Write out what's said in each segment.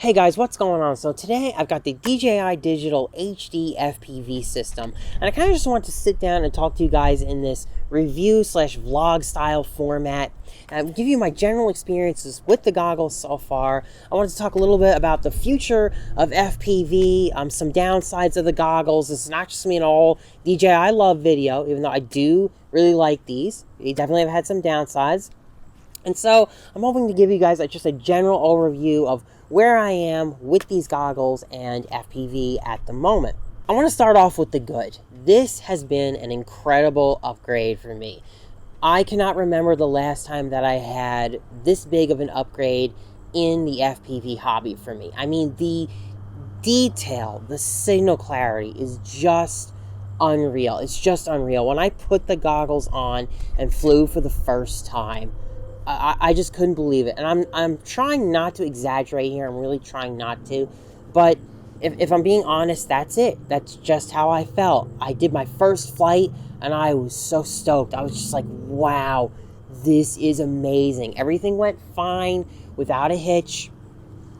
Hey guys, what's going on? So today I've got the DJI Digital HD FPV system, and I kind of just want to sit down and talk to you guys in this review slash vlog style format and give you my general experiences with the goggles so far. I wanted to talk a little bit about the future of FPV, some downsides of the goggles. This is not just me and all DJI love video, even though I do really like these. They definitely have had some downsides. And so I'm hoping to give you guys just a general overview of where I am with these goggles and FPV at the moment. I want to start off with the good. This has been an incredible upgrade for me. I cannot remember the last time that I had this big of an upgrade in the FPV hobby for me. I mean, the detail, the signal clarity is just unreal. It's just unreal. When I put the goggles on and flew for the first time, I just couldn't believe it. And I'm trying not to exaggerate here. I'm really trying not to. But if I'm being honest, that's it. That's just how I felt. I did my first flight and I was so stoked. I was just like, wow, this is amazing. Everything went fine without a hitch.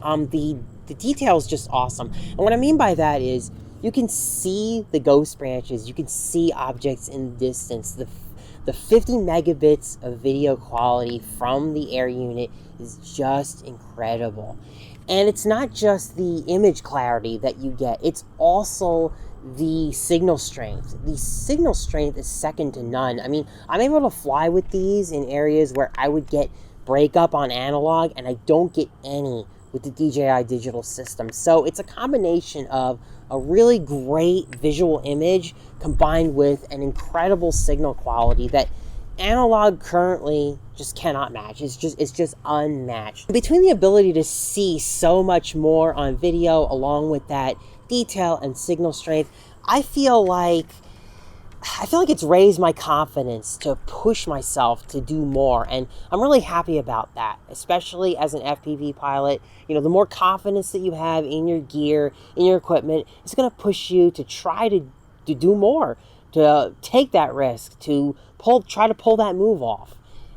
The detail is just awesome. And what I mean by that is you can see the ghost branches. You can see objects in the distance. The 50 megabits of video quality from the air unit is just incredible. And it's not just the image clarity that you get, it's also the signal strength. The signal strength is second to none. I mean, I'm able to fly with these in areas where I would get breakup on analog, and I don't get any with the DJI Digital system. So it's a combination of a really great visual image combined with an incredible signal quality that analog currently just cannot match. It's just unmatched. Between the ability to see so much more on video along with that detail and signal strength, I feel like it's raised my confidence to push myself to do more, and I'm really happy about that, especially as an FPV pilot. You know, the more confidence that you have in your gear, in your equipment, it's going to push you to try to do more, to take that risk, to try to pull that move off.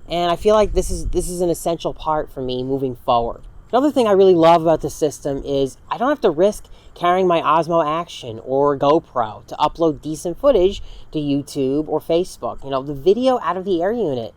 And I feel like this is an essential part for me moving forward. Another thing I really love about the system is I don't have to risk carrying my Osmo Action or GoPro to upload decent footage to YouTube or Facebook. You know, the video out of the air unit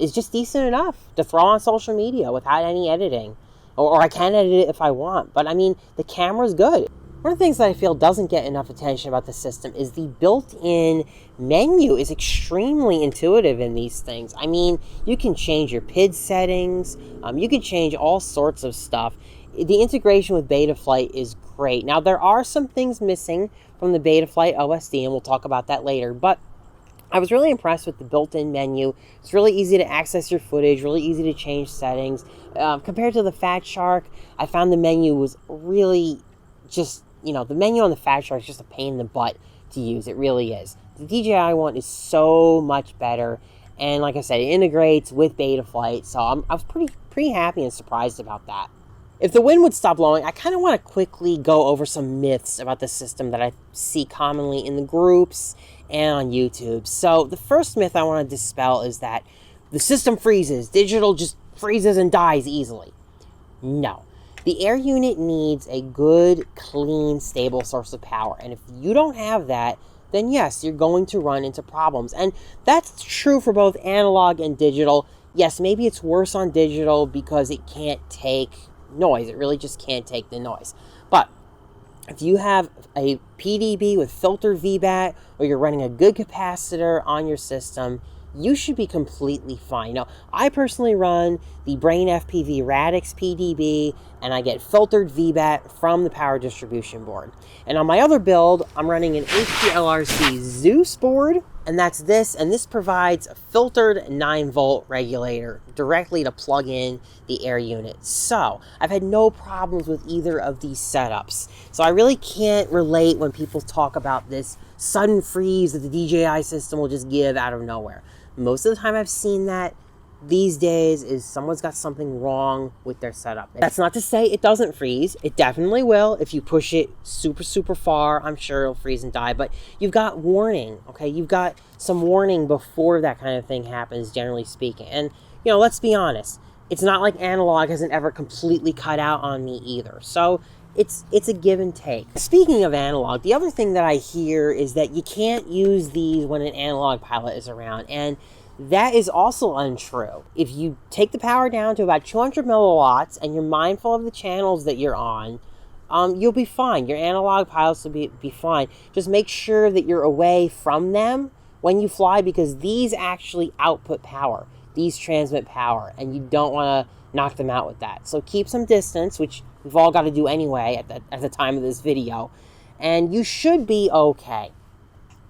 is just decent enough to throw on social media without any editing. Or I can edit it if I want, but I mean, the camera's good. One of the things that I feel doesn't get enough attention about the system is the built-in menu is extremely intuitive in these things. I mean, you can change your PID settings, you can change all sorts of stuff. The integration with Betaflight is great. Now, there are some things missing from the Betaflight OSD, and we'll talk about that later, but I was really impressed with the built-in menu. It's really easy to access your footage, really easy to change settings. Compared to the Fat Shark, I found the menu was really just, the menu on the Fat Shark is just a pain in the butt to use. It really is. The DJI one is so much better, and like I said, it integrates with Betaflight, so I was pretty happy and surprised about that. If the wind would stop blowing, I kind of want to quickly go over some myths about the system that I see commonly in the groups and on YouTube. So the first myth I want to dispel is that the system freezes. Digital just freezes and dies easily. No. The air unit needs a good, clean, stable source of power. And if you don't have that, then yes, you're going to run into problems. And that's true for both analog and digital. Yes, maybe it's worse on digital because it can't take noise. It really just can't take the noise. But if you have a PDB with filtered VBAT, or you're running a good capacitor on your system, you should be completely fine. Now, I personally run the Brain FPV Radix PDB, and I get filtered VBAT from the power distribution board. And on my other build, I'm running an HPLRC Zeus board, and that's this, and this provides a filtered 9-volt regulator directly to plug in the air unit. So I've had no problems with either of these setups. So I really can't relate when people talk about this sudden freeze that the DJI system will just give out of nowhere. Most of the time I've seen that these days is someone's got something wrong with their setup. That's not to say it doesn't freeze. It definitely will. If you push it super, super far, I'm sure it'll freeze and die. But you've got warning, okay? You've got some warning before that kind of thing happens, generally speaking. And, let's be honest. it's not like analog hasn't ever completely cut out on me either. So it's a give and take. Speaking of analog, the other thing that I hear is that you can't use these when an analog pilot is around, and that is also untrue. If you take the power down to about 200 milliwatts and you're mindful of the channels that you're on, you'll be fine. Your analog pilots will be fine. Just make sure that you're away from them when you fly, because these actually output power. These transmit power, and you don't want to knock them out with that. So keep some distance, which we've all got to do anyway at the time of this video, and you should be okay.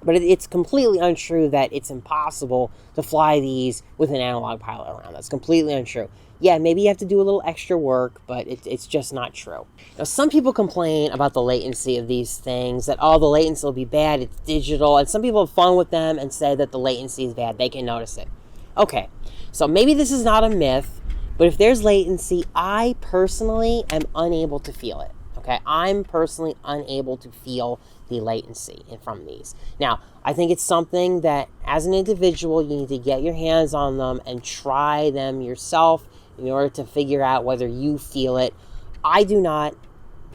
But it's completely untrue that it's impossible to fly these with an analog pilot around. That's completely untrue. Yeah, maybe you have to do a little extra work, but it's just not true. Now, some people complain about the latency of these things, that, oh, the latency will be bad, it's digital, and some people have fun with them and say that the latency is bad. They can notice it. Okay, so maybe this is not a myth, but if there's latency, I personally am unable to feel it. Okay, I'm personally unable to feel the latency from these. Now, I think it's something that as an individual, you need to get your hands on them and try them yourself in order to figure out whether you feel it. I do not.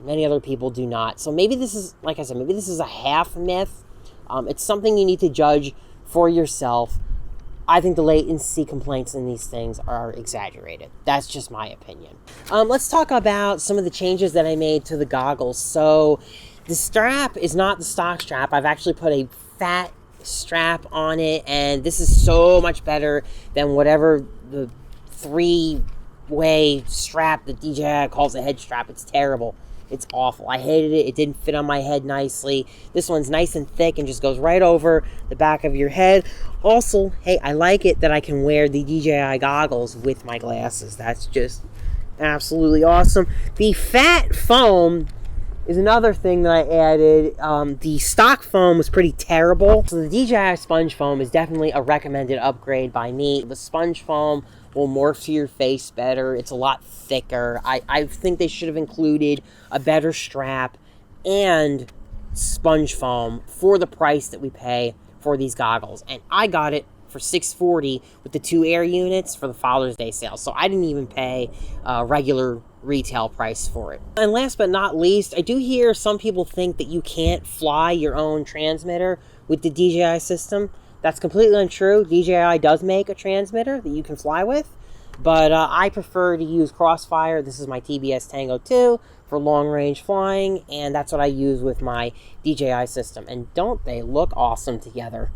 Many other people do not. So maybe this is, like I said, maybe this is a half myth. It's something you need to judge for yourself. I think the latency complaints in these things are exaggerated. That's just my opinion. Let's talk about some of the changes that I made to the goggles. So the strap is not the stock strap. I've actually put a fat strap on it, and this is so much better than whatever the three-way strap that DJI calls a head strap. It's terrible. It's awful. I hated it. It didn't fit on my head nicely. This one's nice and thick and just goes right over the back of your head. Also, hey, I like it that I can wear the DJI goggles with my glasses. That's just absolutely awesome. The fat foam is another thing that I added. The stock foam was pretty terrible. So the DJI sponge foam is definitely a recommended upgrade by me. The sponge foam will morph to your face better. It's a lot thicker. I think they should have included a better strap and sponge foam for the price that we pay for these goggles. And I got it for $640 with the 2 air units for the Father's Day sale. So I didn't even pay a regular retail price for it. And last but not least, I do hear some people think that you can't fly your own transmitter with the DJI system. That's completely untrue. DJI does make a transmitter that you can fly with, but I prefer to use Crossfire. This is my TBS Tango 2 for long-range flying, and that's what I use with my DJI system. And don't they look awesome together?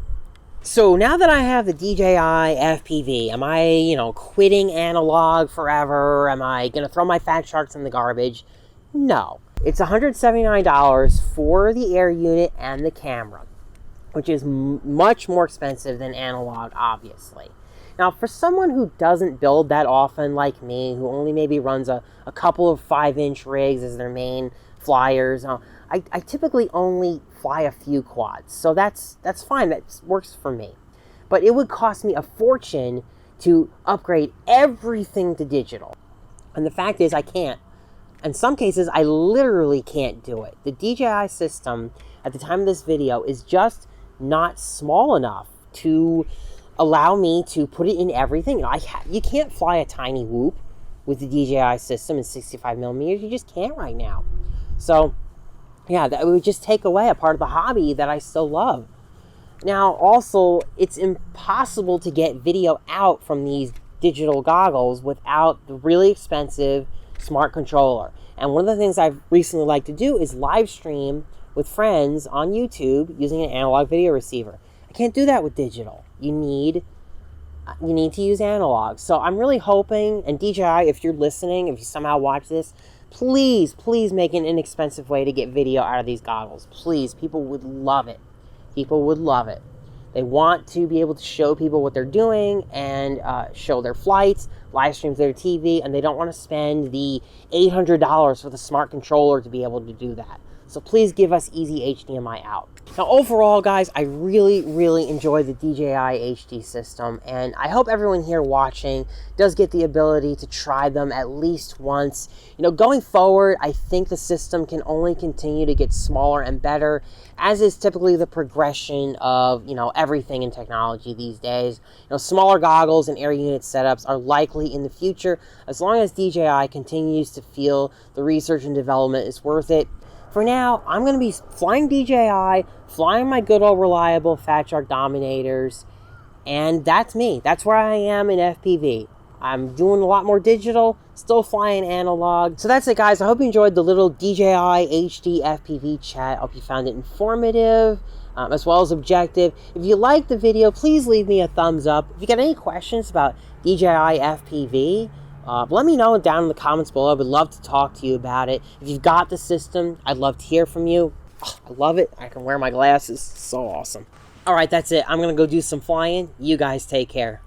So now that I have the DJI FPV, am I, quitting analog forever? Am I going to throw my fat sharks in the garbage? No. It's $179 for the air unit and the camera, which is much more expensive than analog, obviously. Now, for someone who doesn't build that often like me, who only maybe runs a couple of 5-inch rigs as their main flyers, I typically only fly a few quads, so that's fine. That works for me. But it would cost me a fortune to upgrade everything to digital. And the fact is, I can't. In some cases, I literally can't do it. The DJI system, at the time of this video, is just not small enough to allow me to put it in everything. You can't fly a tiny whoop with the DJI system in 65 millimeters. You just can't right now. So, yeah, that would just take away a part of the hobby that I still love. Now, also, it's impossible to get video out from these digital goggles without the really expensive smart controller. And one of the things I've recently liked to do is live stream with friends on YouTube using an analog video receiver. I can't do that with digital. You need to use analog. So I'm really hoping, and DJI, if you're listening, if you somehow watch this, please make an inexpensive way to get video out of these goggles. Please, people would love it. People would love it. They want to be able to show people what they're doing and show their flights, live stream their TV, and they don't want to spend the $800 for the smart controller to be able to do that. So please give us easy HDMI out. Now, overall, guys, I really enjoy the DJI HD system, and I hope everyone here watching does get the ability to try them at least once. You know, going forward, I think the system can only continue to get smaller and better, as is typically the progression of, you know, everything in technology these days. You know, smaller goggles and air unit setups are likely in the future, as long as DJI continues to feel the research and development is worth it. For now, I'm going to be flying DJI, flying my good old reliable Fat Shark Dominators, and that's me. That's where I am in FPV. I'm doing a lot more digital, still flying analog. So that's it, guys. I hope you enjoyed the little DJI HD FPV chat. I hope you found it informative, as well as objective. If you liked the video, please leave me a thumbs up. If you got any questions about DJI FPV, let me know down in the comments below. I would love to talk to you about it. If you've got the system, I'd love to hear from you. Oh, I love it. I can wear my glasses. So awesome. All right, that's it. I'm going to go do some flying. You guys take care.